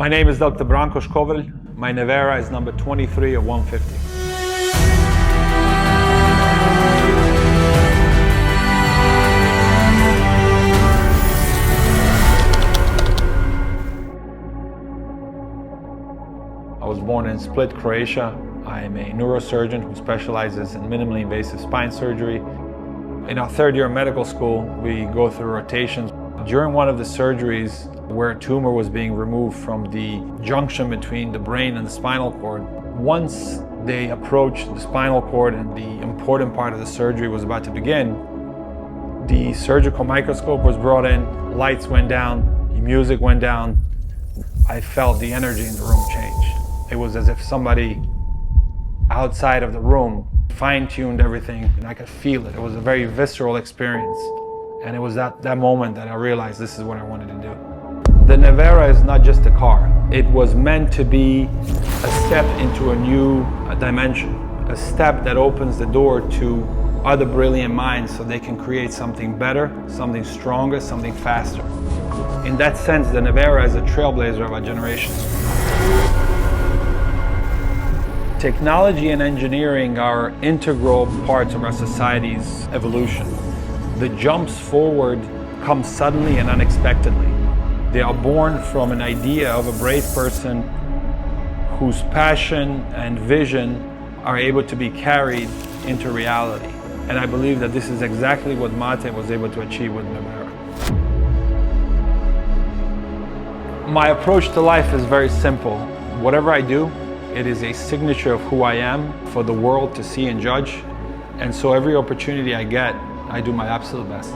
My name is Dr. Branko Škovrlj. My Nevera is number 23 of 150. I was born in Split, Croatia. I am a neurosurgeon who specializes in minimally invasive spine surgery. In our third year of medical school, we go through rotations. During one of the surgeries where a tumor was being removed from the junction between the brain and the spinal cord, once they approached the spinal cord and the important part of the surgery was about to begin, the surgical microscope was brought in, lights went down, the music went down. I felt the energy in the room change. It was as if somebody outside of the room fine-tuned everything, and I could feel it. It was a very visceral experience. And it was that moment that I realized this is what I wanted to do. The Nevera is not just a car. It was meant to be a step into a new dimension, a step that opens the door to other brilliant minds so they can create something better, something stronger, something faster. In that sense, the Nevera is a trailblazer of our generation. Technology and engineering are integral parts of our society's evolution. The jumps forward come suddenly and unexpectedly. They are born from an idea of a brave person whose passion and vision are able to be carried into reality. And I believe that this is exactly what Mate was able to achieve with Nevera. My approach to life is very simple. Whatever I do, it is a signature of who I am for the world to see and judge. And so every opportunity I get, I do my absolute best.